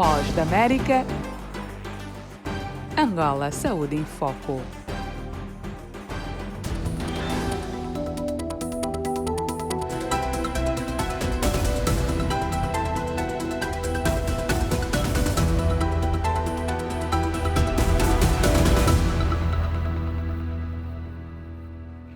Voz da América. Angola Saúde em Foco.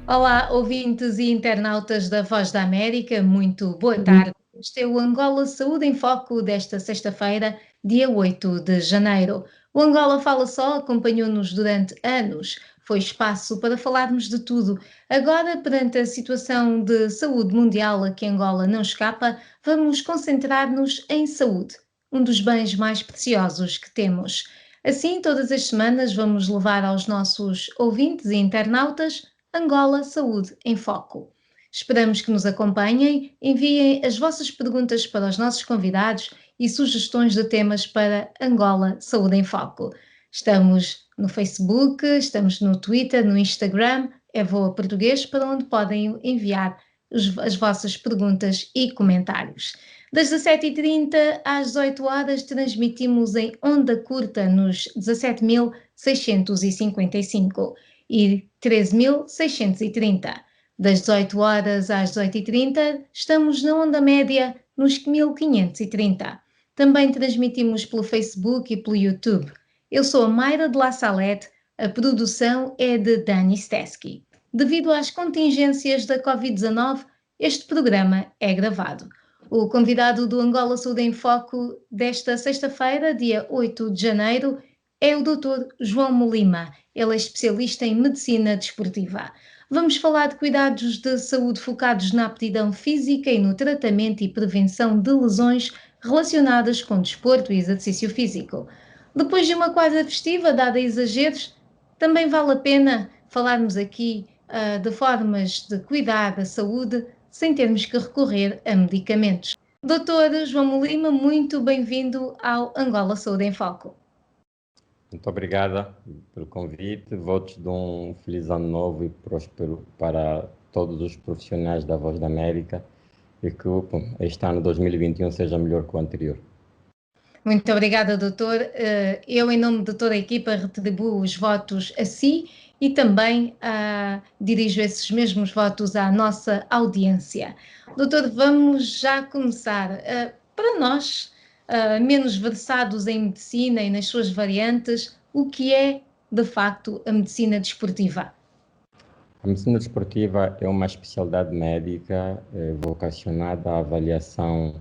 Olá, ouvintes e internautas da Voz da América, muito boa tarde. Este é o Angola Saúde em Foco desta sexta-feira, dia 8 de janeiro. O Angola Fala Só acompanhou-nos durante anos, foi espaço para falarmos de tudo. Agora, perante a situação de saúde mundial a que Angola não escapa, vamos concentrar-nos em saúde, um dos bens mais preciosos que temos. Assim, todas as semanas vamos levar aos nossos ouvintes e internautas Angola Saúde em Foco. Esperamos que nos acompanhem, enviem as vossas perguntas para os nossos convidados e sugestões de temas para Angola Saúde em Foco. Estamos no Facebook, estamos no Twitter, no Instagram, é Voa Português, para onde podem enviar as vossas perguntas e comentários. Das 17h30 às 18 horas transmitimos em onda curta nos 17.655 e 13.630. Das 18 horas às 18h30, estamos na onda média nos 1.530. Também transmitimos pelo Facebook e pelo YouTube. Eu sou a Mayra de La Salette, a produção é de Dani Steski. Devido às contingências da Covid-19, este programa é gravado. O convidado do Angola Saúde em Foco desta sexta-feira, dia 8 de janeiro, é o Dr. João Molima. Ele é especialista em medicina desportiva. Vamos falar de cuidados de saúde focados na aptidão física e no tratamento e prevenção de lesões relacionadas com desporto e exercício físico. Depois de uma quadra festiva dada a exageros, também vale a pena falarmos aqui de formas de cuidar da saúde sem termos que recorrer a medicamentos. Dr. João Molima, muito bem-vindo ao Angola Saúde em Foco. Muito obrigada pelo convite. Votos de um feliz ano novo e próspero para todos os profissionais da Voz da América e que este ano 2021 seja melhor que o anterior. Muito obrigada, doutor. Eu, em nome de toda a equipa, retribuo os votos a si e também dirijo esses mesmos votos à nossa audiência. Doutor, vamos já começar. Para nós, menos versados em medicina e nas suas variantes, o que é, de facto, a medicina desportiva? A medicina desportiva é uma especialidade médica vocacionada à avaliação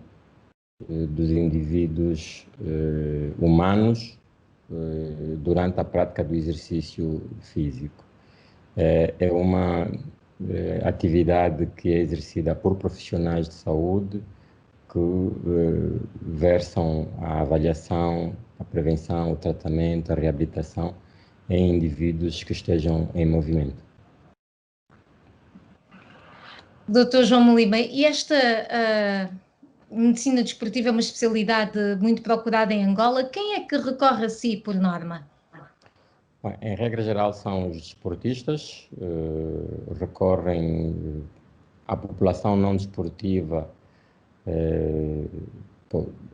dos indivíduos humanos durante a prática do exercício físico. É uma atividade que é exercida por profissionais de saúde que versam a avaliação, a prevenção, o tratamento, a reabilitação em indivíduos que estejam em movimento. Doutor João Molima, e esta medicina desportiva é uma especialidade muito procurada em Angola. Quem é que recorre a si por norma? Bom, em regra geral são os desportistas, recorrem à população não desportiva,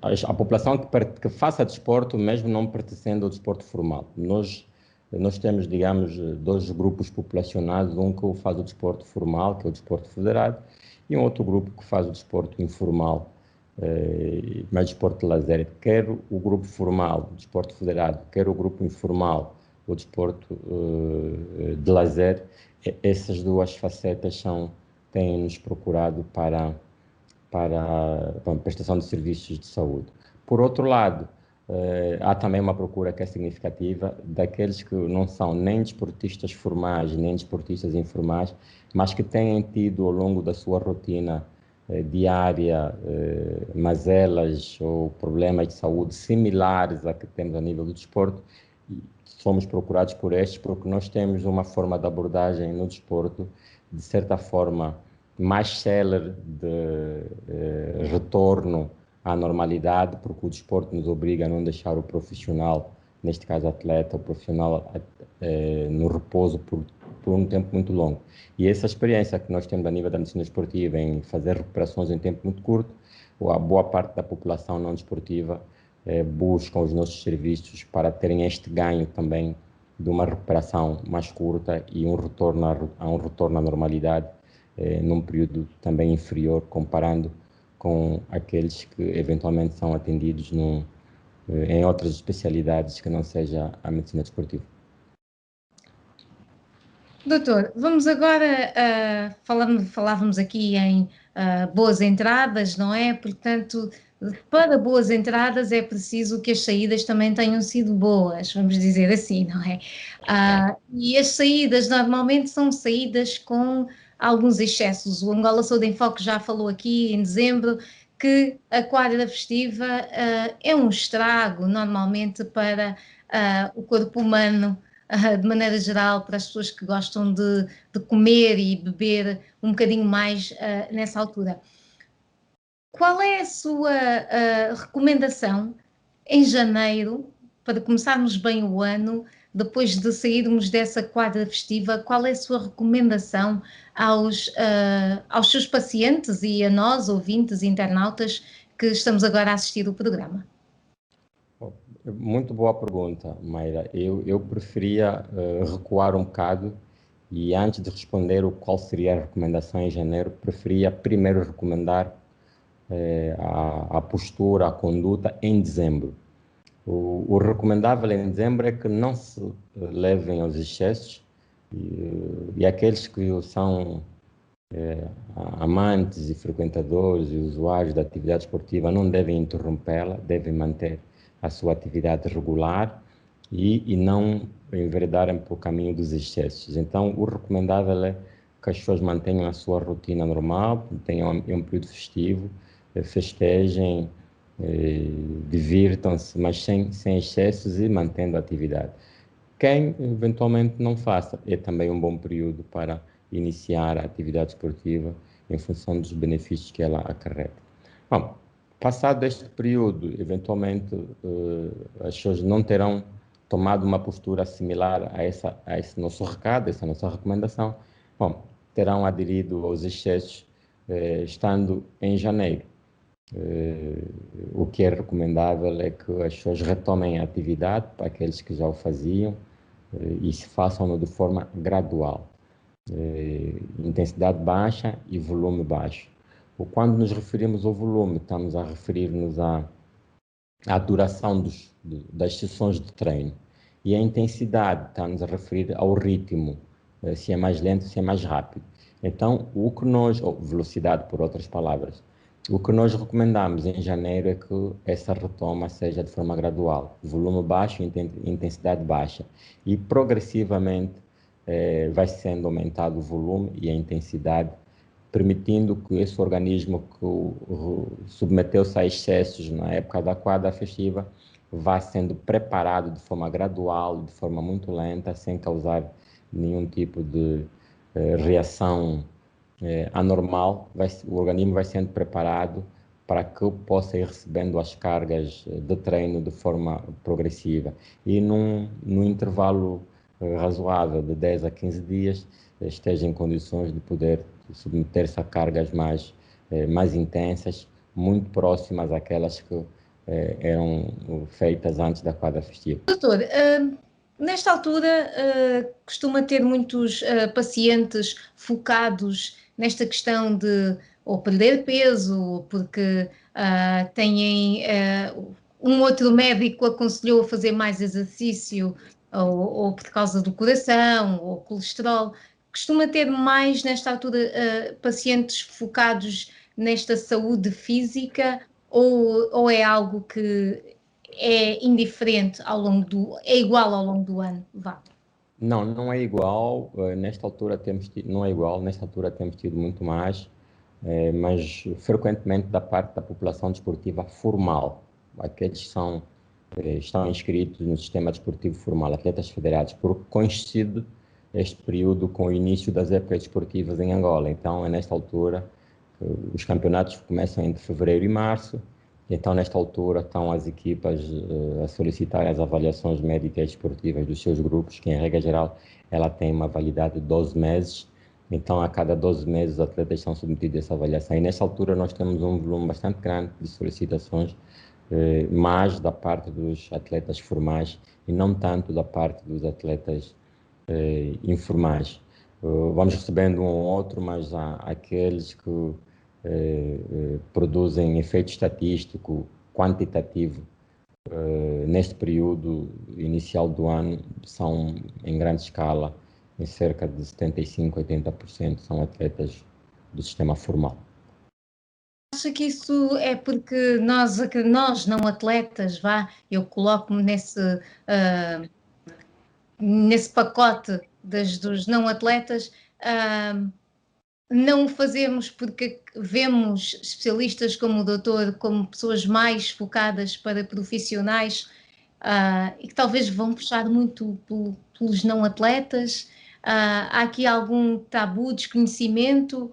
a população que faça desporto, mesmo não pertencendo ao desporto formal. Nós temos, digamos, dois grupos populacionais, um que faz o desporto formal, que é o desporto federado, e um outro grupo que faz o desporto informal, mais desporto de lazer. Quer o grupo formal, o desporto federado, quer o grupo informal, o desporto de lazer, essas duas facetas têm-nos procurado para a prestação de serviços de saúde. Por outro lado, há também uma procura que é significativa daqueles que não são nem desportistas formais, nem desportistas informais, mas que têm tido ao longo da sua rotina diária mazelas ou problemas de saúde similares a que temos a nível do desporto. Somos procurados por estes porque nós temos uma forma de abordagem no desporto, de certa forma, mais célere de retorno à normalidade, porque o desporto nos obriga a não deixar o profissional, neste caso atleta, o profissional no repouso por um tempo muito longo. E essa experiência que nós temos a nível da medicina esportiva em fazer recuperações em tempo muito curto, a boa parte da população não desportiva buscam os nossos serviços para terem este ganho também de uma recuperação mais curta e um retorno à normalidade num período também inferior, comparando com aqueles que eventualmente são atendidos em outras especialidades que não seja a medicina desportiva. Doutor, vamos agora, falávamos aqui em boas entradas, não é? Portanto, para boas entradas é preciso que as saídas também tenham sido boas, vamos dizer assim, não é? E as saídas normalmente são saídas com alguns excessos. O Angola Saúde em Foco já falou aqui em dezembro que a quadra festiva é um estrago normalmente para o corpo humano, de maneira geral, para as pessoas que gostam de comer e beber um bocadinho mais nessa altura. Qual é a sua recomendação em janeiro, para começarmos bem o ano, depois de sairmos dessa quadra festiva? Qual é a sua recomendação aos seus pacientes e a nós, ouvintes e internautas, que estamos agora a assistir o programa? Muito boa pergunta, Mayra. Eu preferia recuar um bocado e antes de responder qual seria a recomendação em janeiro, preferia primeiro recomendar a postura, a conduta em dezembro. O recomendável em dezembro é que não se levem aos excessos e aqueles que são amantes e frequentadores e usuários da atividade esportiva não devem interrompê-la, devem manter a sua atividade regular e não enveredarem por caminho dos excessos. Então, o recomendável é que as pessoas mantenham a sua rotina normal, tenham um período festivo, festejem, divirtam-se, mas sem excessos e mantendo a atividade. Quem eventualmente não faça, é também um bom período para iniciar a atividade esportiva em função dos benefícios que ela acarreta. Bom, passado este período, eventualmente as pessoas não terão tomado uma postura similar a esse nosso recado, essa nossa recomendação. Bom, terão aderido aos excessos estando em janeiro. O que é recomendável é que as pessoas retomem a atividade para aqueles que já o faziam e se façam de forma gradual. Intensidade baixa e volume baixo. Quando nos referimos ao volume, estamos a referir-nos à duração das sessões de treino. E a intensidade, estamos a referir ao ritmo, se é mais lento, se é mais rápido. Então, velocidade, por outras palavras, o que nós recomendamos em janeiro é que essa retoma seja de forma gradual, volume baixo e intensidade baixa. E progressivamente vai sendo aumentado o volume e a intensidade, permitindo que esse organismo que submeteu-se a excessos na época da quadra festiva vá sendo preparado de forma gradual, de forma muito lenta, sem causar nenhum tipo de reação anormal. O organismo vai sendo preparado para que possa ir recebendo as cargas de treino de forma progressiva. E num intervalo razoável de 10 a 15 dias, esteja em condições de poder submeter-se a cargas mais intensas, muito próximas àquelas que eram feitas antes da quadra festiva. Doutor, nesta altura costuma ter muitos pacientes focados nesta questão de ou perder peso, porque têm um outro médico aconselhou a fazer mais exercício, ou por causa do coração, ou colesterol. Costuma ter mais, nesta altura, pacientes focados nesta saúde física, ou é algo que é indiferente é igual ao longo do ano? Vá. Não é igual. Nesta altura não é igual. Nesta altura temos tido muito mais, mas frequentemente da parte da população desportiva formal, aqueles que estão inscritos no sistema desportivo formal, atletas federados, porque coincide este período com o início das épocas desportivas em Angola. Então, é nesta altura os campeonatos começam entre fevereiro e março. Então, nesta altura, estão as equipas a solicitar as avaliações médicas esportivas dos seus grupos, que, em regra geral, ela tem uma validade de 12 meses. Então, a cada 12 meses, os atletas são submetidos a essa avaliação. E, nesta altura, nós temos um volume bastante grande de solicitações mais da parte dos atletas formais e não tanto da parte dos atletas informais. Vamos recebendo um ou outro, mas há aqueles que produzem efeito estatístico, quantitativo, neste período inicial do ano, são em grande escala, em cerca de 75%, 80% são atletas do sistema formal. Acha que isso é porque nós não atletas, eu coloco-me nesse pacote dos não atletas, não o fazemos porque vemos especialistas como o doutor como pessoas mais focadas para profissionais e que talvez vão puxar muito pelos não atletas? Há aqui algum tabu, desconhecimento?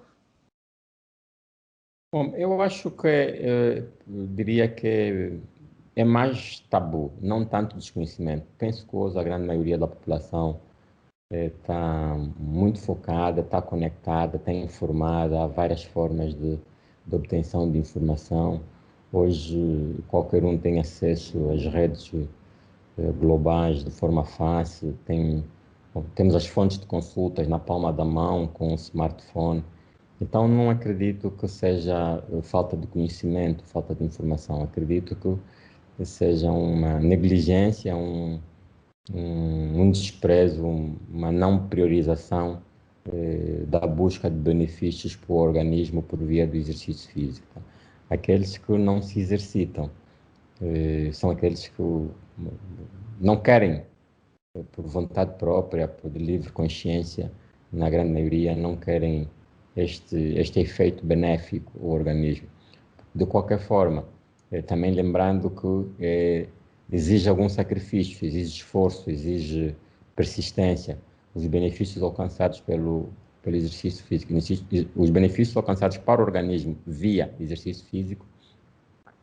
Bom, eu acho que eu diria que é mais tabu, não tanto desconhecimento. Penso que hoje a grande maioria da população está muito focada, está conectada, está informada, há várias formas de obtenção de informação. Hoje qualquer um tem acesso às redes globais de forma fácil, temos as fontes de consultas na palma da mão com o smartphone. Então não acredito que seja falta de conhecimento, falta de informação. Acredito que seja uma negligência, um desprezo, uma não priorização da busca de benefícios para o organismo por via do exercício físico. Aqueles que não se exercitam são aqueles que não querem, por vontade própria, por livre consciência, na grande maioria, não querem este efeito benéfico ao organismo. De qualquer forma, também lembrando que exige algum sacrifício, exige esforço, exige persistência. Os benefícios alcançados pelo exercício físico, os benefícios alcançados para o organismo via exercício físico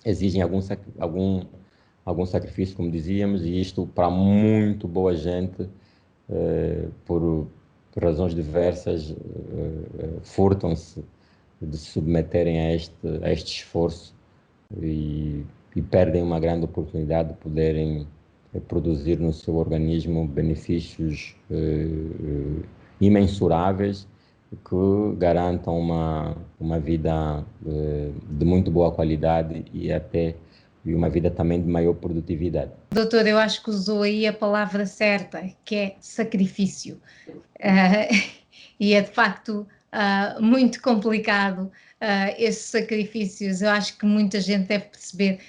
exigem algum sacrifício, como dizíamos, e isto para muito boa gente, por razões diversas, furtam-se de se submeterem a este esforço e perdem uma grande oportunidade de poderem produzir no seu organismo benefícios imensuráveis que garantam uma vida de muito boa qualidade e uma vida também de maior produtividade. Doutor, eu acho que usou aí a palavra certa, que é sacrifício. E é de facto muito complicado esses sacrifícios. Eu acho que muita gente deve perceber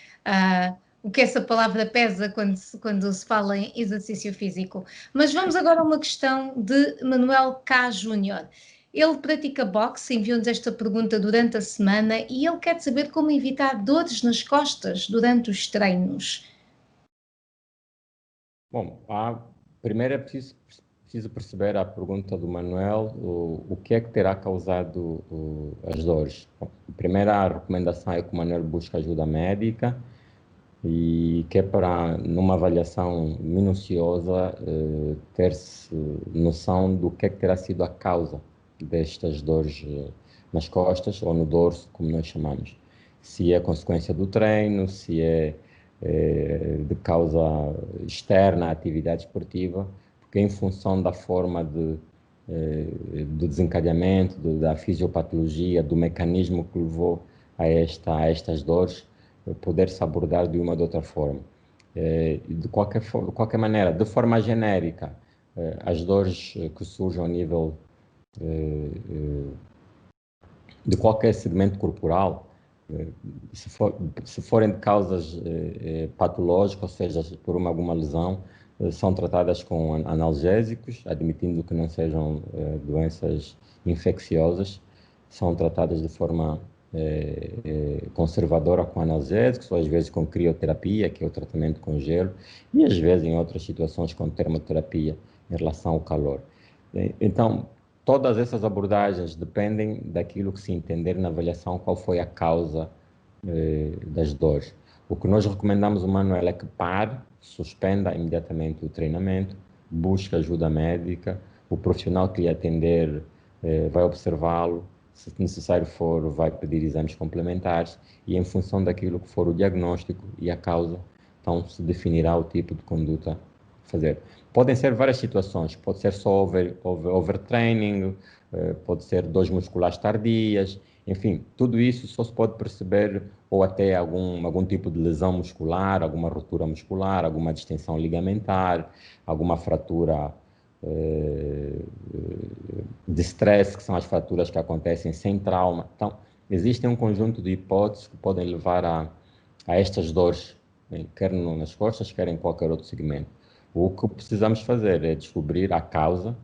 o que essa palavra pesa quando se fala em exercício físico. Mas vamos agora a uma questão de Manuel K. Júnior. Ele pratica boxe, enviou-nos esta pergunta durante a semana e ele quer saber como evitar dores nas costas durante os treinos. Bom, primeiro é preciso perceber a pergunta do Manuel, o que é que terá causado as dores. Bom, a primeira recomendação é que o Manuel busque ajuda médica e que é para, numa avaliação minuciosa, ter-se noção do que é que terá sido a causa destas dores nas costas ou no dorso, como nós chamamos. Se é consequência do treino, se é de causa externa à atividade esportiva, porque em função da forma do desencadeamento, da fisiopatologia, do mecanismo que levou a estas dores, poder-se abordar de uma ou de outra forma. De qualquer maneira, de forma genérica, as dores que surgem ao nível de qualquer segmento corporal, se forem de causas patológicas, ou seja, por alguma lesão, são tratadas com analgésicos, admitindo que não sejam doenças infecciosas, são tratadas de forma conservadora com analgésicos, ou às vezes com crioterapia, que é o tratamento com gelo, e às vezes em outras situações com termoterapia em relação ao calor. Então, todas essas abordagens dependem daquilo que se entender na avaliação qual foi a causa das dores. O que nós recomendamos ao Manuel é que pare, suspenda imediatamente o treinamento, busque ajuda médica, o profissional que lhe atender vai observá-lo, se necessário for, vai pedir exames complementares e em função daquilo que for o diagnóstico e a causa, então se definirá o tipo de conduta a fazer. Podem ser várias situações, pode ser só overtraining, pode ser dores musculares tardias, enfim, tudo isso só se pode perceber ou até algum tipo de lesão muscular, alguma ruptura muscular, alguma distensão ligamentar, alguma fratura de stress, que são as fraturas que acontecem sem trauma. Então, existem um conjunto de hipóteses que podem levar a estas dores, quer nas costas, quer em qualquer outro segmento. O que precisamos fazer é descobrir a causa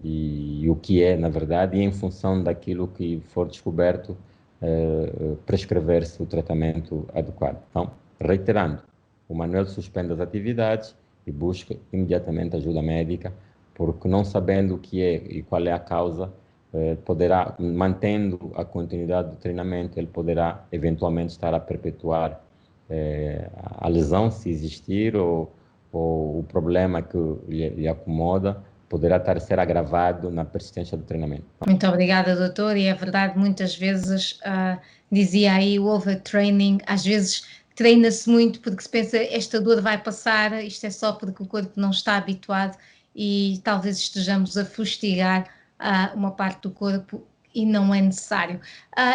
e o que é, na verdade, e em função daquilo que for descoberto, prescrever-se o tratamento adequado. Então, reiterando, o Manuel suspende as atividades e busca imediatamente ajuda médica, porque não sabendo o que é e qual é a causa, poderá, mantendo a continuidade do treinamento, ele poderá eventualmente estar a perpetuar a lesão, se existir, ou o problema que lhe acomoda, poderá estar a ser agravado na persistência do treinamento. Muito obrigada, doutor, e é verdade, muitas vezes, dizia aí o overtraining, às vezes treina-se muito porque se pensa esta dor vai passar, isto é só porque o corpo não está habituado e talvez estejamos a fustigar uma parte do corpo e não é necessário.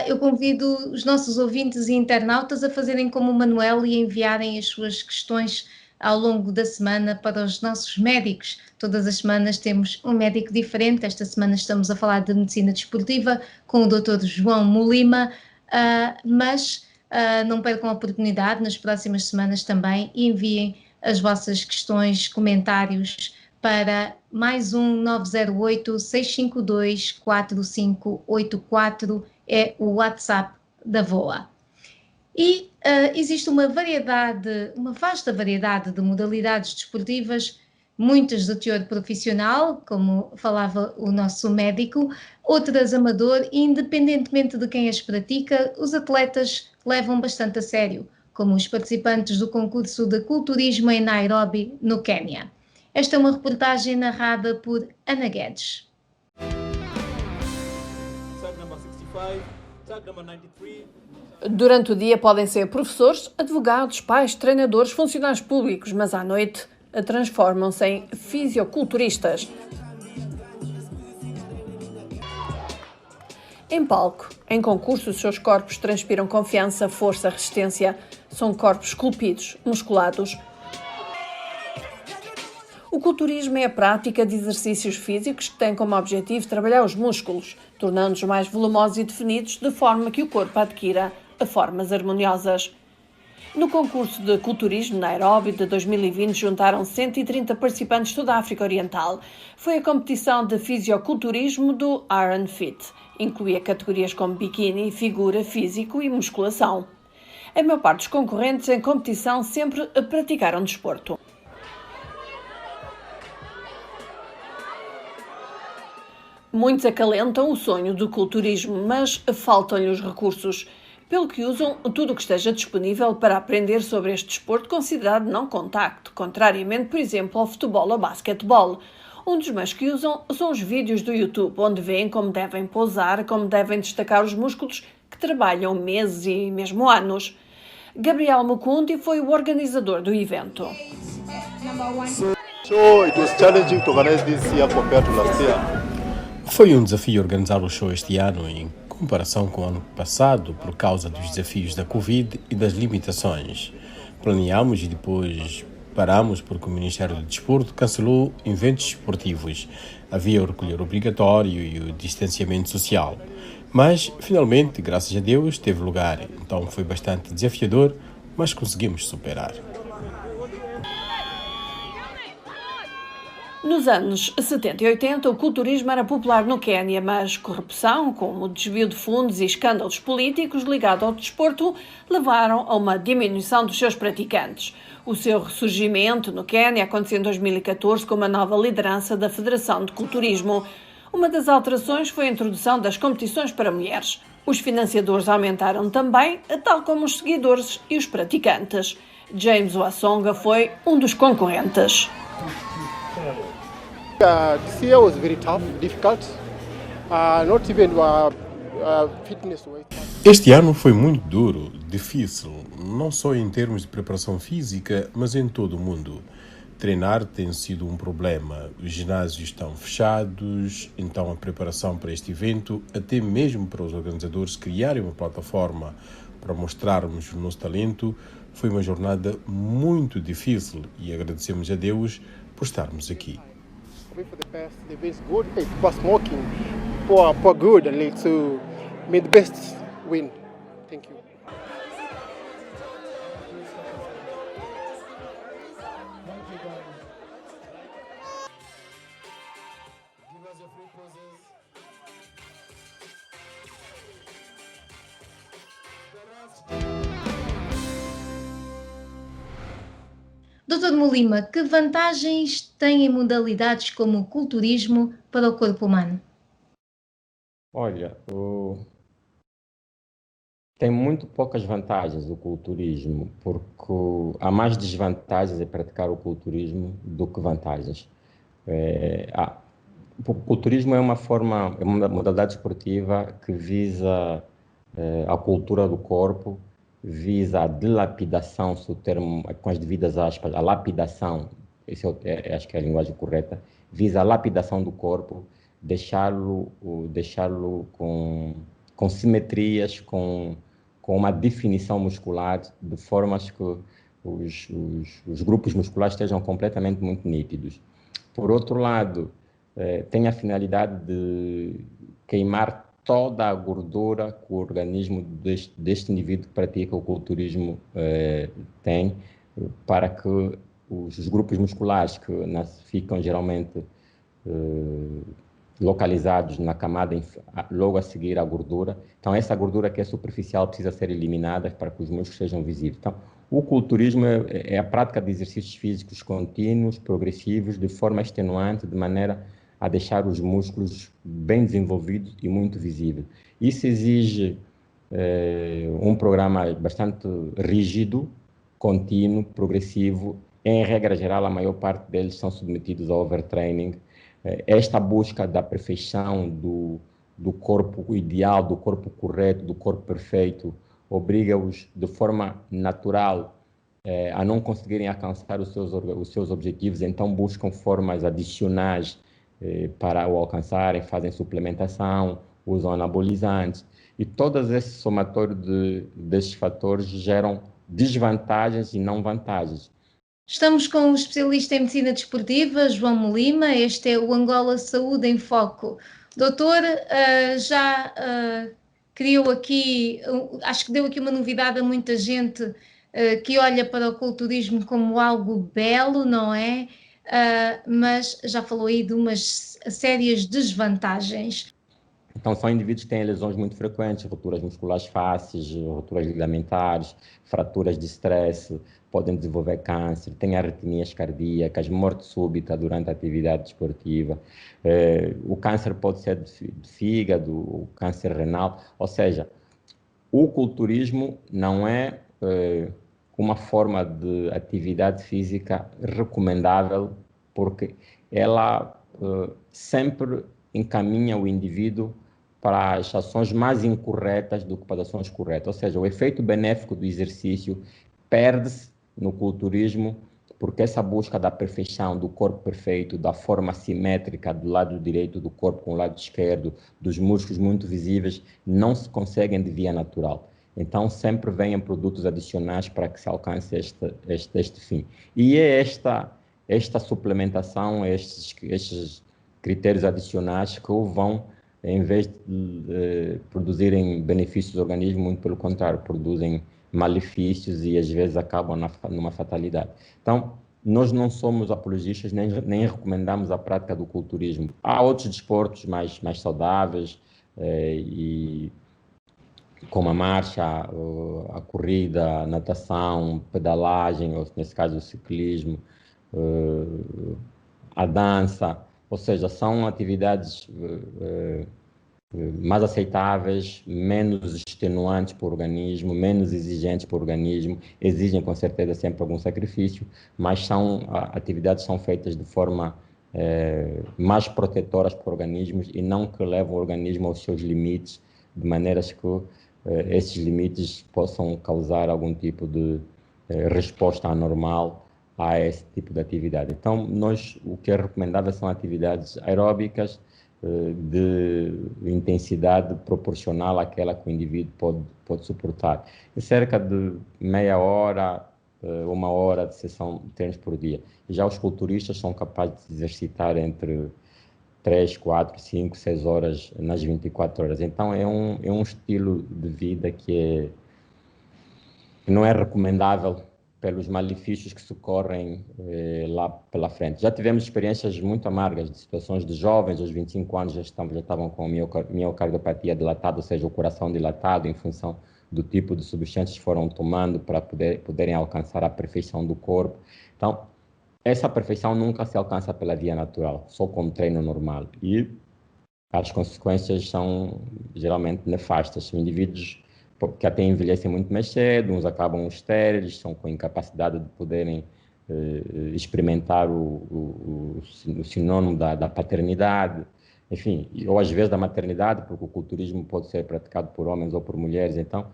Eu convido os nossos ouvintes e internautas a fazerem como o Manuel e enviarem as suas questões ao longo da semana para os nossos médicos. Todas as semanas temos um médico diferente. Esta semana estamos a falar de medicina desportiva com o Dr. João Molima, mas não percam a oportunidade nas próximas semanas também e enviem as vossas questões, comentários para mais um 908-652-4584, é o WhatsApp da VOA. E existe uma vasta variedade de modalidades desportivas, muitas de teor profissional, como falava o nosso médico, outras amador, e independentemente de quem as pratica, os atletas levam bastante a sério, como os participantes do concurso de culturismo em Nairobi, no Quênia. Esta é uma reportagem narrada por Ana Guedes. Durante o dia podem ser professores, advogados, pais, treinadores, funcionários públicos, mas à noite transformam-se em fisioculturistas. Em palco, em concurso, os seus corpos transpiram confiança, força, resistência. São corpos esculpidos, musculados. O culturismo é a prática de exercícios físicos que têm como objetivo trabalhar os músculos, tornando-os mais volumosos e definidos, de forma que o corpo adquira formas harmoniosas. No concurso de culturismo Nairobi de 2020 juntaram 130 participantes de toda a África Oriental. Foi a competição de fisioculturismo do Iron Fit. Incluía categorias como biquíni, figura, físico e musculação. A maior parte dos concorrentes em competição sempre praticaram desporto. Muitos acalentam o sonho do culturismo, mas faltam-lhe os recursos, pelo que usam tudo o que esteja disponível para aprender sobre este desporto considerado não contacto, contrariamente, por exemplo, ao futebol ou basquetebol. Um dos meios que usam são os vídeos do YouTube, onde veem como devem pousar, como devem destacar os músculos que trabalham meses e mesmo anos. Gabriel Mukundi foi o organizador do evento. Foi um desafio organizar o show este ano em comparação com o ano passado por causa dos desafios da Covid e das limitações. Planeamos e depois paramos porque o Ministério do Desporto cancelou eventos esportivos. Havia o recolher obrigatório e o distanciamento social. Mas, finalmente, graças a Deus, teve lugar. Então foi bastante desafiador, mas conseguimos superar. Nos anos 70 e 80, o culturismo era popular no Quênia, mas corrupção, como o desvio de fundos e escândalos políticos ligados ao desporto, levaram a uma diminuição dos seus praticantes. O seu ressurgimento no Quênia aconteceu em 2014 com uma nova liderança da Federação de Culturismo. Uma das alterações foi a introdução das competições para mulheres. Os financiadores aumentaram também, tal como os seguidores e os praticantes. James Wasonga foi um dos concorrentes. This year was very tough, difficult. Not even fitness-wise. Este ano foi muito duro, difícil, não só em termos de preparação física, mas em todo o mundo. Treinar tem sido um problema. Os ginásios estão fechados, então a preparação para este evento, até mesmo para os organizadores criarem uma plataforma para mostrarmos o nosso talento, foi uma jornada muito difícil e agradecemos a Deus por estarmos aqui. For the past, the best good. It was smoking for good and to make the best win. Thank you. Dr. Molima, que vantagens têm modalidades como o culturismo para o corpo humano? Olha, tem muito poucas vantagens o culturismo, porque há mais desvantagens em praticar o culturismo do que vantagens. O culturismo é uma modalidade esportiva que visa a cultura do corpo, visa a dilapidação, se o termo, com as devidas aspas, a lapidação, acho que é a linguagem correta, visa a lapidação do corpo, deixá-lo com simetrias, com uma definição muscular, de formas que os grupos musculares estejam completamente muito nítidos. Por outro lado, tem a finalidade de queimar toda a gordura que o organismo deste indivíduo que pratica o culturismo tem, para que os grupos musculares que ficam geralmente localizados na camada logo a seguir à gordura, então essa gordura que é superficial precisa ser eliminada para que os músculos sejam visíveis. Então, o culturismo é a prática de exercícios físicos contínuos, progressivos, de forma extenuante, de maneira a deixar os músculos bem desenvolvidos e muito visíveis. Isso exige um programa bastante rígido, contínuo, progressivo. Em regra geral, a maior parte deles são submetidos ao overtraining. Esta busca da perfeição do corpo ideal, do corpo correto, do corpo perfeito, obriga-os de forma natural a não conseguirem alcançar os seus objetivos, então buscam formas adicionais para o alcançarem, fazem suplementação, usam anabolizantes, e todos esses somatórios desses fatores geram desvantagens e não vantagens. Estamos com o especialista em medicina desportiva, João Molima. Este é o Angola Saúde em Foco. Doutor, já criou aqui, acho que deu aqui uma novidade a muita gente que olha para o culturismo como algo belo, não é? Mas já falou aí de umas sérias desvantagens. Então, são indivíduos que têm lesões muito frequentes, rupturas musculares fáceis, rupturas ligamentares, fraturas de estresse, podem desenvolver câncer, têm arritmias cardíacas, morte súbita durante a atividade desportiva. O câncer pode ser de fígado, o câncer renal, ou seja, o culturismo não é uma forma de atividade física recomendável, porque ela sempre encaminha o indivíduo para as ações mais incorretas do que para as ações corretas. Ou seja, o efeito benéfico do exercício perde-se no culturismo, porque essa busca da perfeição, do corpo perfeito, da forma simétrica do lado direito do corpo com o lado esquerdo, dos músculos muito visíveis, não se conseguem de via natural. Então, sempre vêm produtos adicionais para que se alcance este fim. E é esta suplementação, estes critérios adicionais que vão, em vez de produzirem benefícios ao organismo, muito pelo contrário, produzem malefícios e às vezes acabam numa fatalidade. Então, nós não somos apologistas, nem recomendamos a prática do culturismo. Há outros desportos mais saudáveis, como a marcha, a corrida, a natação, pedalagem, ou nesse caso o ciclismo, a dança, ou seja, são atividades mais aceitáveis, menos extenuantes para o organismo, menos exigentes para o organismo, exigem com certeza sempre algum sacrifício, mas atividades são feitas de forma mais protetoras para o organismo e não que levam o organismo aos seus limites de maneiras que esses limites possam causar algum tipo de resposta anormal a esse tipo de atividade. Então, o que é recomendável são atividades aeróbicas de intensidade proporcional àquela que o indivíduo pode suportar. Em cerca de meia hora, 1 hora de sessão de treinos por dia. Já os culturistas são capazes de se exercitar entre 3, 4, 5, 6 horas nas 24 horas. Então, é um estilo de vida que não é recomendável pelos malefícios que socorrem lá pela frente. Já tivemos experiências muito amargas de situações de jovens, aos 25 anos já estavam com miocardiopatia dilatada, ou seja, o coração dilatado em função do tipo de substâncias que foram tomando para poderem alcançar a perfeição do corpo. Então, essa perfeição nunca se alcança pela via natural, só com treino normal. E as consequências são geralmente nefastas. Indivíduos que até envelhecem muito mais cedo, uns acabam estéreis, são com incapacidade de poderem experimentar o sinônimo da paternidade, enfim, ou às vezes da maternidade, porque o culturismo pode ser praticado por homens ou por mulheres. Então,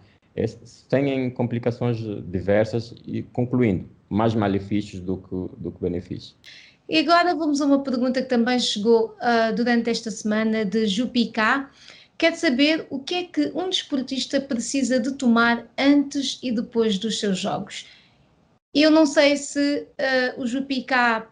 têm complicações diversas e, concluindo, mais malefícios do que benefícios. E agora vamos a uma pergunta que também chegou durante esta semana de Jupicá. Quer saber o que é que um desportista precisa de tomar antes e depois dos seus jogos. Eu não sei se o Jupicá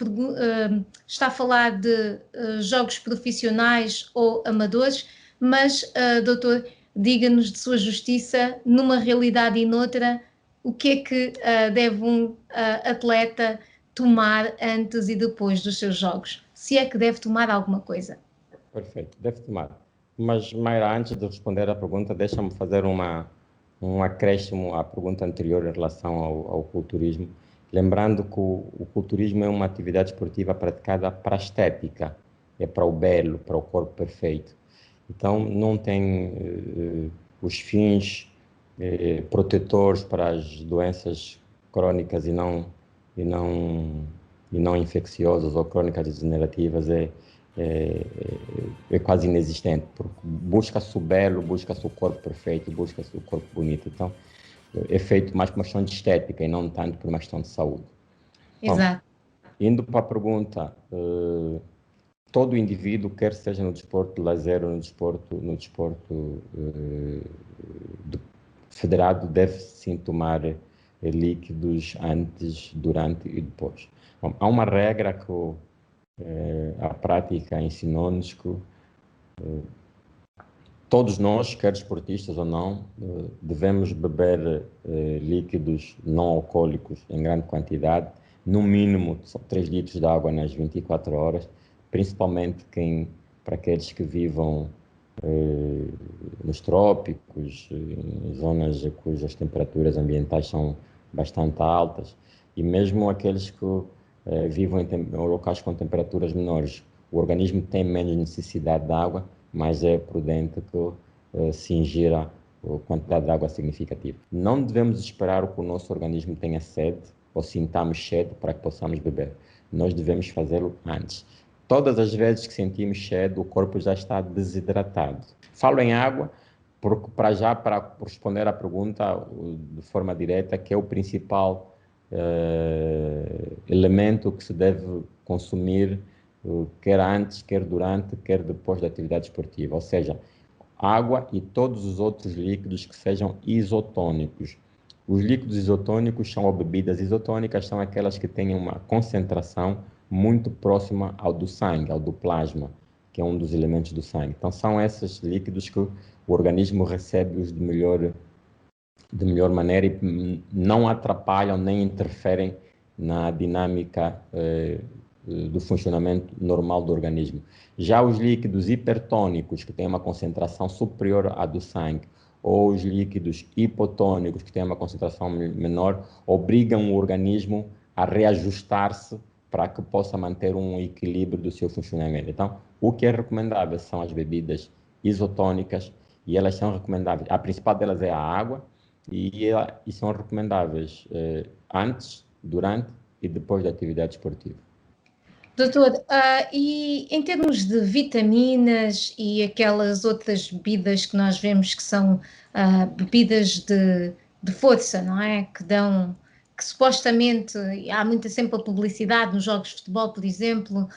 está a falar de jogos profissionais ou amadores, mas, doutor, diga-nos de sua justiça, numa realidade e noutra, o que é que deve um atleta tomar antes e depois dos seus jogos? Se é que deve tomar alguma coisa. Perfeito, deve tomar. Mas, Mayra, antes de responder à pergunta, deixa-me fazer um acréscimo à pergunta anterior em relação ao culturismo, lembrando que o culturismo é uma atividade esportiva praticada para a estética, é para o belo, para o corpo perfeito. Então, não tem os fins protetores para as doenças crónicas e não infecciosas ou crónicas degenerativas, é quase inexistente, porque busca-se o belo, busca-se o corpo perfeito, busca-se o corpo bonito. Então, é feito mais por uma questão de estética e não tanto por uma questão de saúde. Exato. Bom, indo para a pergunta, todo indivíduo, quer seja no desporto de lazer ou no desporto federado, deve sim tomar líquidos antes, durante e depois. Bom, há uma regra que a prática ensinou-nos que todos nós, quer esportistas ou não, devemos beber líquidos não alcoólicos em grande quantidade, no mínimo 3 litros de água nas 24 horas, principalmente para aqueles que vivam nos trópicos, em zonas cujas temperaturas ambientais são bastante altas, e mesmo aqueles que vivam em locais com temperaturas menores. O organismo tem menos necessidade de água, mas é prudente que se ingira quantidade de água significativa. Não devemos esperar que o nosso organismo tenha sede ou sintamos sede para que possamos beber. Nós devemos fazê-lo antes. Todas as vezes que sentimos sede, o corpo já está desidratado. Falo em água porque, para responder à pergunta de forma direta, que é o principal elemento que se deve consumir quer antes, quer durante, quer depois da atividade esportiva, ou seja, água e todos os outros líquidos que sejam isotônicos. Os líquidos isotônicos ou bebidas isotônicas são aquelas que têm uma concentração muito próxima ao do sangue, ao do plasma, que é um dos elementos do sangue. Então, são esses líquidos que o organismo recebe-os de melhor maneira e não atrapalham nem interferem na dinâmica do funcionamento normal do organismo. Já os líquidos hipertônicos, que têm uma concentração superior à do sangue, ou os líquidos hipotônicos, que têm uma concentração menor, obrigam o organismo a reajustar-se para que possa manter um equilíbrio do seu funcionamento. Então, o que é recomendável são as bebidas isotônicas, e elas são recomendáveis. A principal delas é a água, e são recomendáveis antes, durante e depois da atividade esportiva. Doutor, e em termos de vitaminas e aquelas outras bebidas que nós vemos que são bebidas de força, não é? Que supostamente, há muita sempre a publicidade nos jogos de futebol, por exemplo,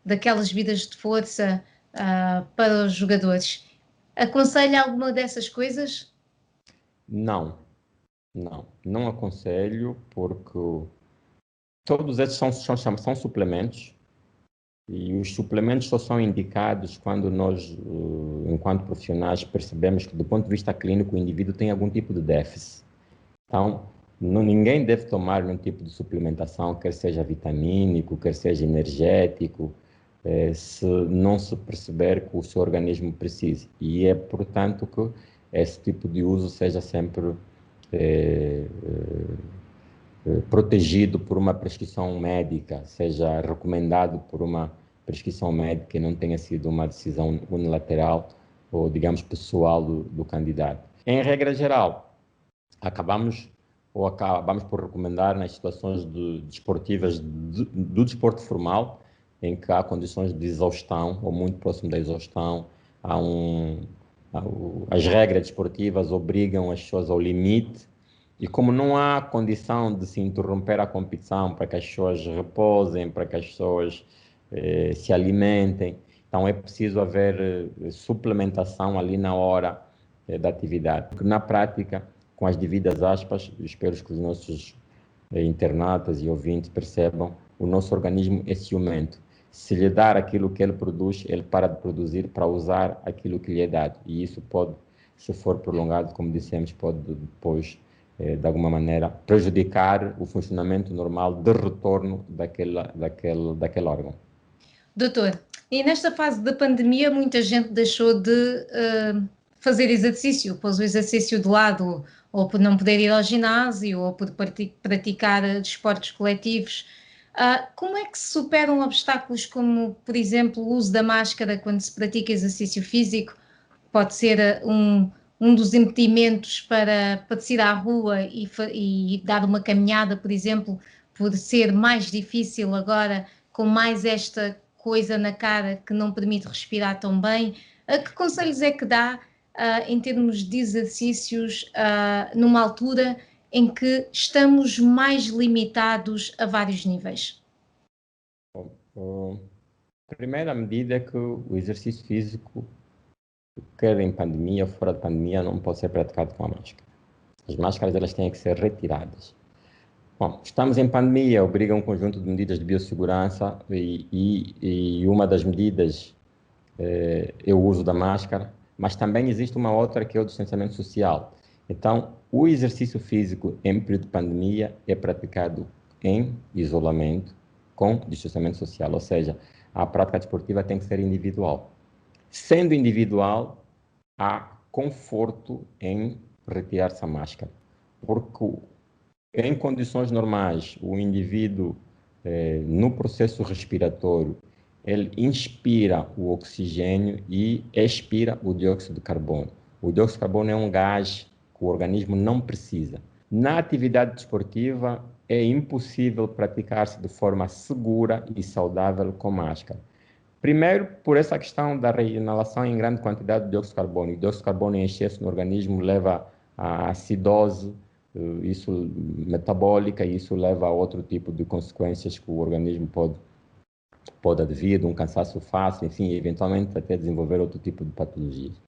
daquelas bebidas de força para os jogadores. Aconselha alguma dessas coisas? Não, não aconselho, porque todos esses são suplementos, e os suplementos só são indicados quando nós, enquanto profissionais, percebemos que, do ponto de vista clínico, o indivíduo tem algum tipo de déficit. Então, ninguém deve tomar nenhum tipo de suplementação, quer seja vitamínico, quer seja energético, se não se perceber que o seu organismo precisa. E é, portanto, que esse tipo de uso seja sempre protegido por uma prescrição médica, seja recomendado por uma prescrição médica e não tenha sido uma decisão unilateral ou, digamos, pessoal do candidato. Em regra geral, acabamos por recomendar nas situações desportivas do desporto formal, em que há condições de exaustão ou muito próximo da exaustão, as regras desportivas obrigam as pessoas ao limite, e como não há condição de se interromper a competição para que as pessoas repousem, para que as pessoas se alimentem, então é preciso haver suplementação ali na hora da atividade. Porque na prática, com as devidas aspas, espero que os nossos internautas e ouvintes percebam, o nosso organismo é ciumento. Se lhe dar aquilo que ele produz, ele para de produzir para usar aquilo que lhe é dado. E isso pode, se for prolongado, como dissemos, pode depois, de alguma maneira, prejudicar o funcionamento normal de retorno daquele órgão. Doutor, e nesta fase da pandemia muita gente deixou de fazer exercício, pôs o exercício de lado, ou por não poder ir ao ginásio, ou por praticar desportos coletivos. Como é que se superam obstáculos como, por exemplo, o uso da máscara quando se pratica exercício físico? Pode ser um dos impedimentos para se ir à rua e dar uma caminhada, por exemplo, por ser mais difícil agora, com mais esta coisa na cara que não permite respirar tão bem. Que conselhos é que dá em termos de exercícios numa altura em que estamos mais limitados a vários níveis? A primeira medida é que o exercício físico, quer em pandemia ou fora de pandemia, não pode ser praticado com a máscara. As máscaras elas têm que ser retiradas. Bom, estamos em pandemia, obriga um conjunto de medidas de biossegurança e uma das medidas é o uso da máscara, mas também existe uma outra que é o distanciamento social. Então, o exercício físico em período de pandemia é praticado em isolamento, com distanciamento social, ou seja, a prática desportiva tem que ser individual. Sendo individual, há conforto em retirar-se a máscara, porque em condições normais, o indivíduo, no processo respiratório, ele inspira o oxigênio e expira o dióxido de carbono. O dióxido de carbono é um gás que o organismo não precisa. Na atividade desportiva, é impossível praticar-se de forma segura e saudável com máscara. Primeiro, por essa questão da reinalação em grande quantidade de dióxido de carbono. O dióxido de carbono em excesso no organismo leva à acidose, isso metabólica, e isso leva a outro tipo de consequências que o organismo pode advir, um cansaço fácil, enfim, eventualmente até desenvolver outro tipo de patologias.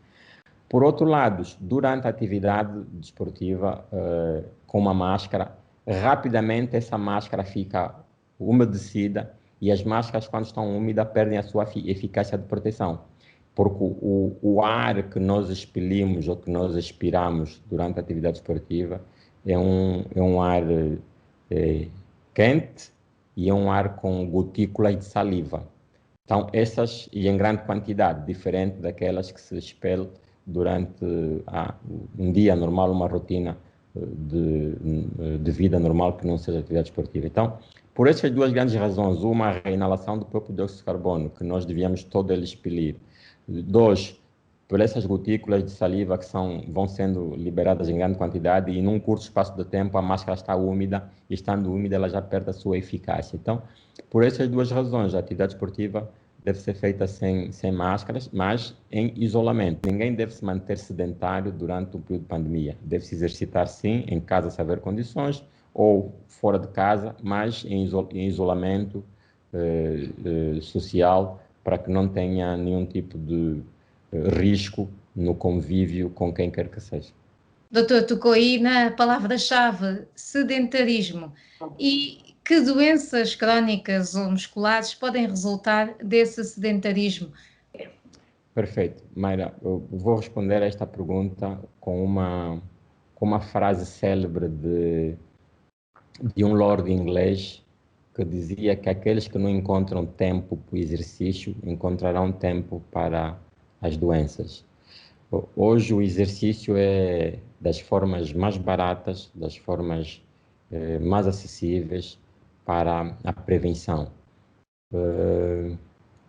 Por outro lado, durante a atividade desportiva, com uma máscara, rapidamente essa máscara fica umedecida, e as máscaras, quando estão úmidas, perdem a sua eficácia de proteção, porque o ar que nós expelimos ou que nós expiramos durante a atividade esportiva é um ar quente e é um ar com gotículas de saliva. Então, essas, e em grande quantidade, diferente daquelas que se expelam durante um dia normal, uma rotina de vida normal que não seja atividade esportiva. Então, por essas duas grandes razões, uma, a reinalação do próprio dióxido de carbono, que nós devíamos todo ele expelir. Dois, por essas gotículas de saliva que vão sendo liberadas em grande quantidade e num curto espaço de tempo a máscara está úmida e estando úmida ela já perde a sua eficácia. Então, por essas duas razões, a atividade esportiva deve ser feita sem máscaras, mas em isolamento. Ninguém deve se manter sedentário durante o período de pandemia. Deve se exercitar sim, em casa se haver condições, ou fora de casa, mas em isolamento social, para que não tenha nenhum tipo de risco no convívio com quem quer que seja. Doutor, tocou aí na palavra-chave, sedentarismo. E que doenças crónicas ou musculares podem resultar desse sedentarismo? Perfeito. Mayra, eu vou responder a esta pergunta com uma frase célebre de um lord inglês que dizia que aqueles que não encontram tempo para o exercício encontrarão tempo para as doenças. Hoje o exercício é das formas mais baratas, das formas mais acessíveis para a prevenção.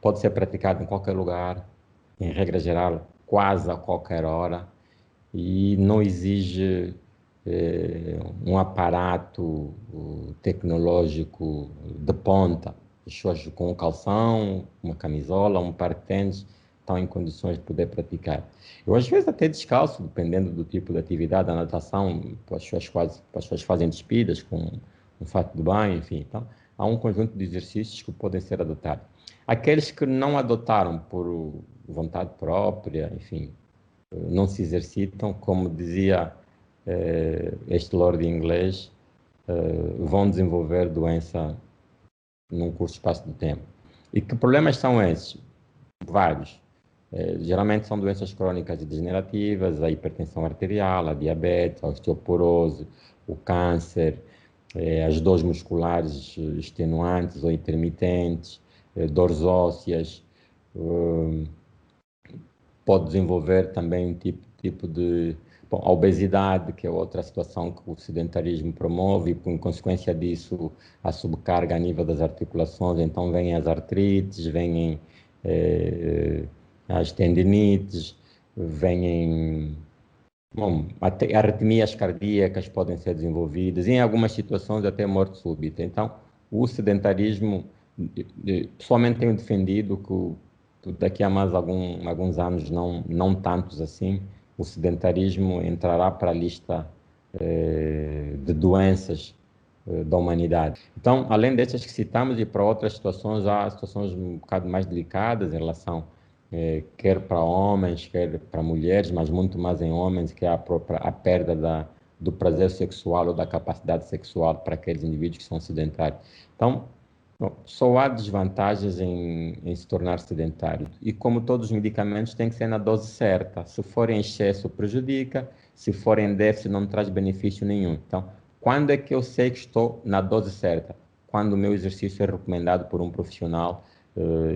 Pode ser praticado em qualquer lugar, em regra geral, quase a qualquer hora, e não exige um aparato tecnológico de ponta. As pessoas com um calção, uma camisola, um par de tênis, estão em condições de poder praticar. Eu, às vezes, até descalço, dependendo do tipo de atividade, a natação, as pessoas fazem despidas com um fato de banho, enfim. Então, há um conjunto de exercícios que podem ser adotados. Aqueles que não adotaram por vontade própria, enfim, não se exercitam, como dizia este lord inglês, vão desenvolver doença num curto espaço de tempo. E que problemas são esses? Vários. Geralmente são doenças crônicas e degenerativas, a hipertensão arterial, a diabetes, a osteoporose, o câncer, as dores musculares extenuantes ou intermitentes, dores ósseas, pode desenvolver também um tipo de... Bom, a obesidade, que é outra situação que o sedentarismo promove, e, em consequência disso, a subcarga a nível das articulações, então vêm as artrites, vêm as tendinites, vêm... Bom, até arritmias cardíacas podem ser desenvolvidas, e em algumas situações até morte súbita. Então, o sedentarismo, pessoalmente tenho defendido que daqui a mais alguns anos, não tantos assim, o sedentarismo entrará para a lista de doenças da humanidade. Então, além destas que citamos e para outras situações, há situações um bocado mais delicadas em relação, quer para homens, quer para mulheres, mas muito mais em homens, que é a perda do prazer sexual ou da capacidade sexual para aqueles indivíduos que são sedentários. Então, só há desvantagens em se tornar sedentário. E como todos os medicamentos, tem que ser na dose certa. Se for em excesso, prejudica. Se for em déficit, não traz benefício nenhum. Então, quando é que eu sei que estou na dose certa? Quando o meu exercício é recomendado por um profissional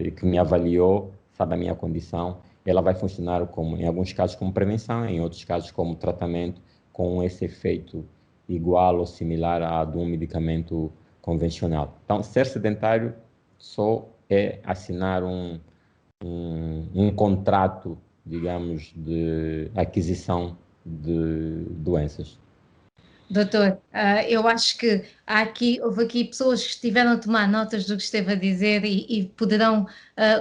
e que me avaliou, sabe a minha condição, ela vai funcionar em alguns casos como prevenção, em outros casos como tratamento, com esse efeito igual ou similar a de um medicamento convencional. Então, ser sedentário só é assinar um contrato, digamos, de aquisição de doenças. Doutor, eu acho que houve aqui pessoas que estiveram a tomar notas do que esteve a dizer e poderão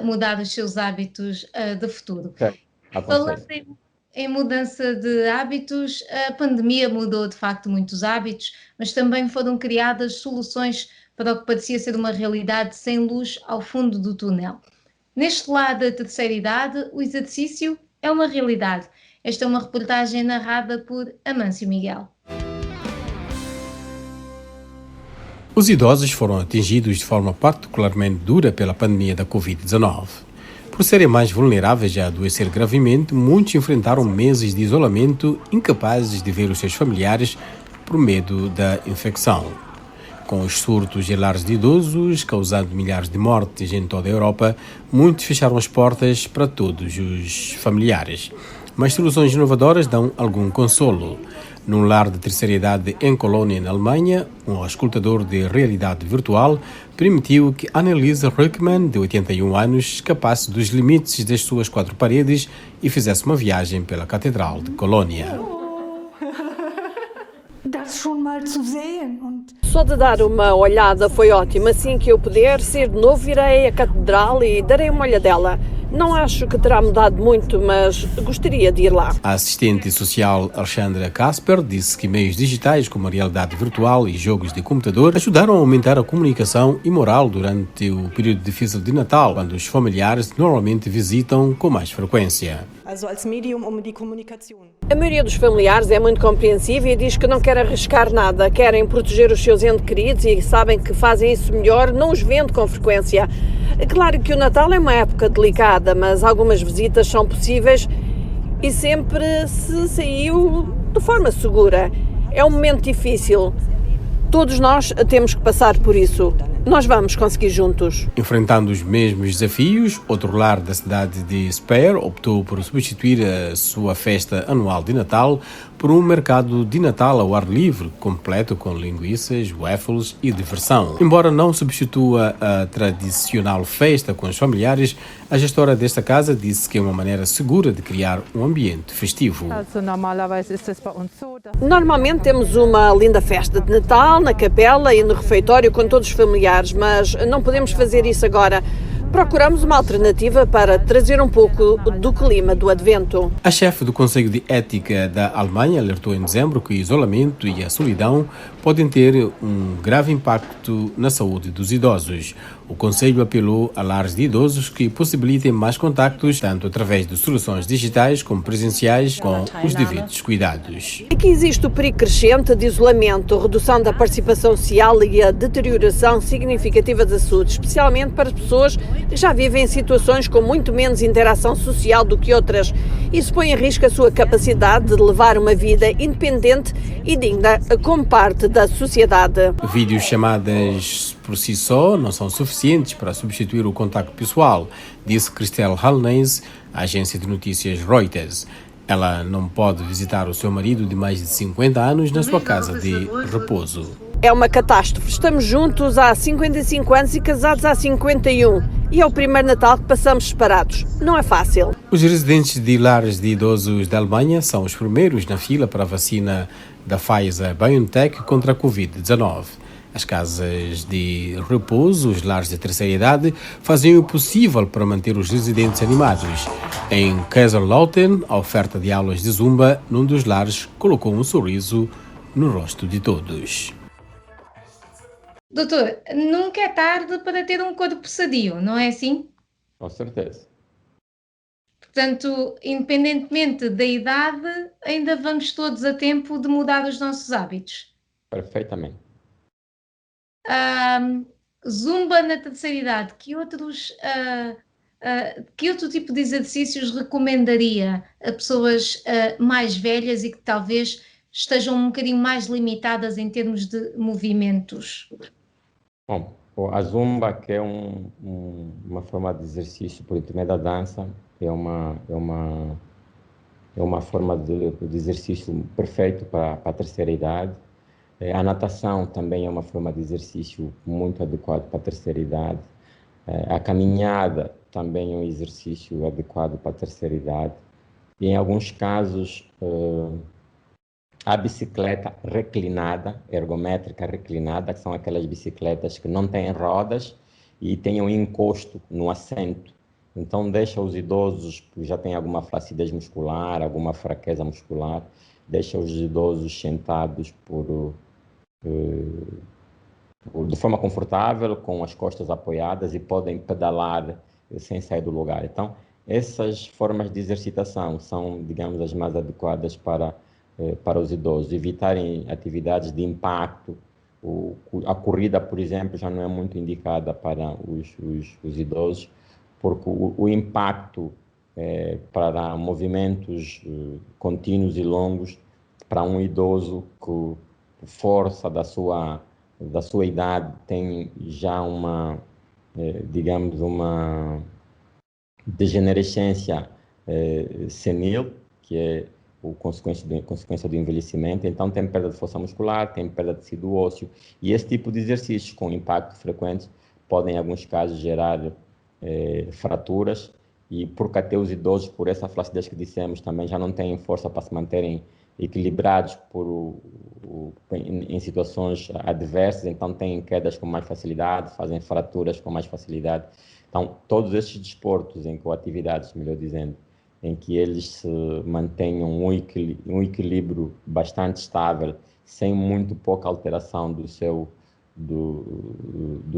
mudar os seus hábitos de futuro. Falando em mudança de hábitos, a pandemia mudou de facto muitos hábitos, mas também foram criadas soluções para o que parecia ser uma realidade sem luz ao fundo do túnel. Neste lado da terceira idade, o exercício é uma realidade. Esta é uma reportagem narrada por Amâncio Miguel. Os idosos foram atingidos de forma particularmente dura pela pandemia da Covid-19. Por serem mais vulneráveis a adoecer gravemente, muitos enfrentaram meses de isolamento, incapazes de ver os seus familiares por medo da infecção. Com os surtos e lares de idosos, causando milhares de mortes em toda a Europa, muitos fecharam as portas para todos os familiares. mas soluções inovadoras dão algum consolo. Num lar de terceira idade em Colônia, na Alemanha, um auscultador de realidade virtual permitiu que Anneliese Rückmann, de 81 anos, escapasse dos limites das suas 4 paredes e fizesse uma viagem pela Catedral de Colônia. Só de dar uma olhada foi ótimo. Assim que eu puder, ser de novo, irei à Catedral e darei uma olhadela. Não acho que terá mudado muito, mas gostaria de ir lá. A assistente social Alexandra Casper disse que meios digitais como a realidade virtual e jogos de computador ajudaram a aumentar a comunicação e moral durante o período difícil de Natal, quando os familiares normalmente visitam com mais frequência. A maioria dos familiares é muito compreensiva e diz que não quer arriscar nada, querem proteger os seus entes queridos e sabem que fazem isso melhor, não os vendo com frequência. É claro que o Natal é uma época delicada, mas algumas visitas são possíveis e sempre se saiu de forma segura. É um momento difícil. Todos nós temos que passar por isso. Nós vamos conseguir juntos. Enfrentando os mesmos desafios, outro lar da cidade de Speyer optou por substituir a sua festa anual de Natal por um mercado de Natal ao ar livre, completo com linguiças, waffles e diversão. Embora não substitua a tradicional festa com os familiares, a gestora desta casa disse que é uma maneira segura de criar um ambiente festivo. Normalmente temos uma linda festa de Natal na capela e no refeitório com todos os familiares, mas não podemos fazer isso agora. Procuramos uma alternativa para trazer um pouco do clima do Advento. A chefe do Conselho de Ética da Alemanha alertou em dezembro que o isolamento e a solidão podem ter um grave impacto na saúde dos idosos. O Conselho apelou a lares de idosos que possibilitem mais contactos, tanto através de soluções digitais como presenciais, com os devidos cuidados. Aqui existe o perigo crescente de isolamento, redução da participação social e a deterioração significativa da saúde, especialmente para pessoas que já vivem em situações com muito menos interação social do que outras. Isso põe em risco a sua capacidade de levar uma vida independente e digna como parte da sociedade. Videochamadas por si só não são suficientes para substituir o contacto pessoal, disse Christelle Hallneys, à agência de notícias Reuters. Ela não pode visitar o seu marido de mais de 50 anos na sua casa de repouso. É uma catástrofe. Estamos juntos há 55 anos e casados há 51. E é o primeiro Natal que passamos separados. Não é fácil. Os residentes de lares de idosos da Alemanha são os primeiros na fila para a vacina da Pfizer-BioNTech contra a Covid-19. As casas de repouso, os lares de terceira idade, fazem o possível para manter os residentes animados. Em Kaiserslautern, a oferta de aulas de zumba num dos lares colocou um sorriso no rosto de todos. Doutor, nunca é tarde para ter um corpo sadio, não é assim? Com certeza. Portanto, independentemente da idade, ainda vamos todos a tempo de mudar os nossos hábitos. Perfeitamente. Zumba na terceira idade, que outro tipo de exercícios recomendaria a pessoas mais velhas e que talvez estejam um bocadinho mais limitadas em termos de movimentos? Bom, a Zumba, que é uma forma de exercício por intermédio da dança, é uma forma de exercício perfeito para a terceira idade. A natação também é uma forma de exercício muito adequado para a terceira idade. A caminhada também é um exercício adequado para a terceira idade. E em alguns casos, a bicicleta reclinada, ergométrica reclinada, que são aquelas bicicletas que não têm rodas e têm um encosto no assento. Então, deixa os idosos que já têm alguma flacidez muscular, alguma fraqueza muscular, deixa os idosos sentados de forma confortável, com as costas apoiadas e podem pedalar sem sair do lugar. Então, essas formas de exercitação são, digamos, as mais adequadas para os idosos. Evitarem atividades de impacto. A corrida, por exemplo, já não é muito indicada para os idosos, porque o impacto para movimentos contínuos e longos, para um idoso que força da sua idade tem já digamos, uma degenerescência senil, que é consequência do envelhecimento. Então tem perda de força muscular, tem perda de tecido ósseo, e esse tipo de exercícios com impacto frequente podem, em alguns casos, gerar fraturas, e porque até os idosos, por essa flacidez que dissemos, também já não têm força para se manterem equilibrados em situações adversas, então têm quedas com mais facilidade, fazem fraturas com mais facilidade. Então, todos esses desportos, ou atividades, melhor dizendo, em que eles se mantenham um equilíbrio bastante estável, sem muito pouca alteração do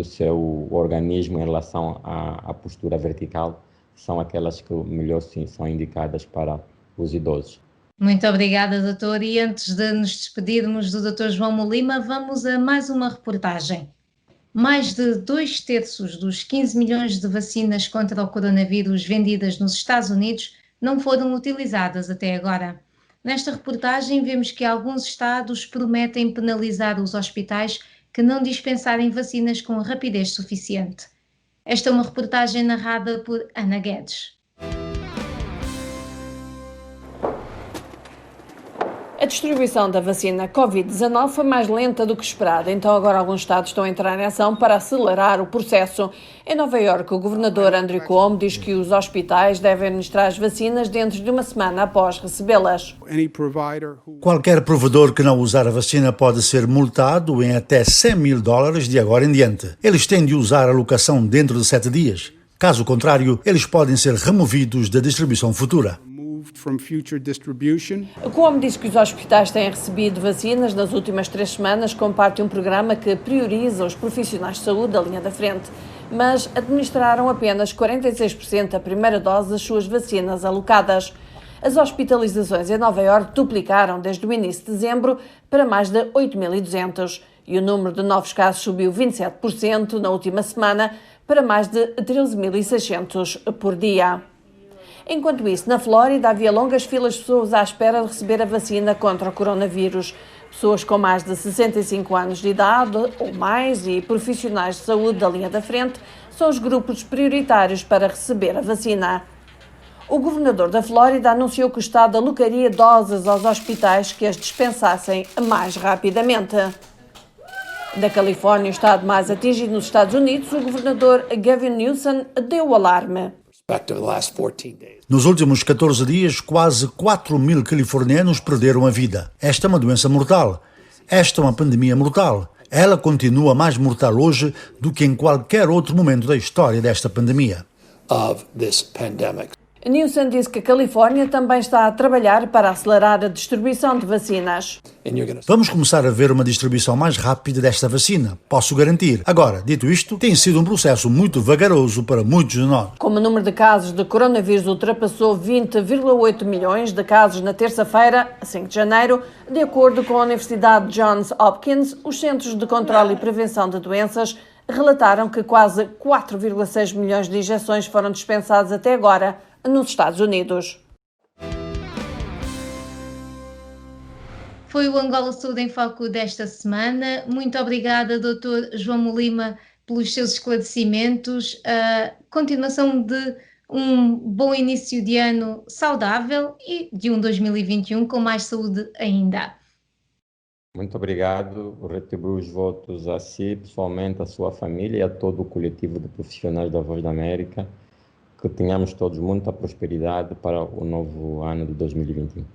seu organismo em relação à postura vertical, são aquelas que melhor sim são indicadas para os idosos. Muito obrigada, doutor. E antes de nos despedirmos do Dr. João Molima, vamos a mais uma reportagem. Mais de 2/3 dos 15 milhões de vacinas contra o coronavírus vendidas nos Estados Unidos não foram utilizadas até agora. Nesta reportagem vemos que alguns estados prometem penalizar os hospitais que não dispensarem vacinas com rapidez suficiente. Esta é uma reportagem narrada por Ana Guedes. A distribuição da vacina Covid-19 foi mais lenta do que esperado, então agora alguns estados estão a entrar em ação para acelerar o processo. Em Nova Iorque, o governador Andrew Cuomo diz que os hospitais devem administrar as vacinas dentro de uma semana após recebê-las. Qualquer provedor que não usar a vacina pode ser multado em até $100.000 de agora em diante. Eles têm de usar a alocação dentro de 7 dias. Caso contrário, eles podem ser removidos da distribuição futura. Cuomo disse que os hospitais têm recebido vacinas nas últimas 3 semanas como parte de um programa que prioriza os profissionais de saúde da linha da frente, mas administraram apenas 46% da primeira dose das suas vacinas alocadas. As hospitalizações em Nova Iorque duplicaram desde o início de dezembro para mais de 8.200 e o número de novos casos subiu 27% na última semana para mais de 13.600 por dia. Enquanto isso, na Flórida havia longas filas de pessoas à espera de receber a vacina contra o coronavírus. Pessoas com mais de 65 anos de idade ou mais e profissionais de saúde da linha da frente são os grupos prioritários para receber a vacina. O governador da Flórida anunciou que o Estado alocaria doses aos hospitais que as dispensassem mais rapidamente. Da Califórnia, o estado mais atingido nos Estados Unidos, o governador Gavin Newsom deu o alarme. Nos últimos 14 dias, quase 4.000 californianos perderam a vida. Esta é uma doença mortal. Esta é uma pandemia mortal. Ela continua mais mortal hoje do que em qualquer outro momento da história desta pandemia. Newsom disse que a Califórnia também está a trabalhar para acelerar a distribuição de vacinas. Vamos começar a ver uma distribuição mais rápida desta vacina, posso garantir. Agora, dito isto, tem sido um processo muito vagaroso para muitos de nós. Como o número de casos de coronavírus ultrapassou 20,8 milhões de casos na terça-feira, 5 de janeiro, de acordo com a Universidade Johns Hopkins, os Centros de Controlo e Prevenção de Doenças relataram que quase 4,6 milhões de injeções foram dispensadas até agora nos Estados Unidos. Foi o Angola Saúde em Foco desta semana. Muito obrigada, Dr. João Molima, pelos seus esclarecimentos. Continuação de um bom início de ano saudável e de um 2021 com mais saúde ainda. Muito obrigado. Retribuo os votos a si, pessoalmente, a sua família e a todo o coletivo de profissionais da Voz da América. Que tenhamos todos muita prosperidade para o novo ano de 2021.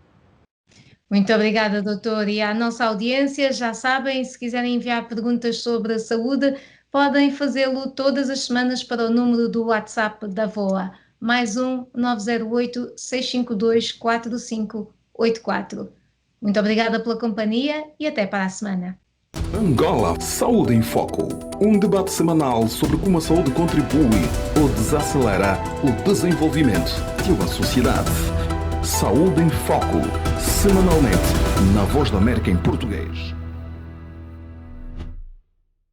Muito obrigada, doutor. E à nossa audiência, já sabem, se quiserem enviar perguntas sobre a saúde, podem fazê-lo todas as semanas para o número do WhatsApp da VOA, +1 908 652 4584. Muito obrigada pela companhia e até para a semana. Angola Saúde em Foco, um debate semanal sobre como a saúde contribui ou desacelera o desenvolvimento de uma sociedade. Saúde em Foco, semanalmente, na Voz da América em português.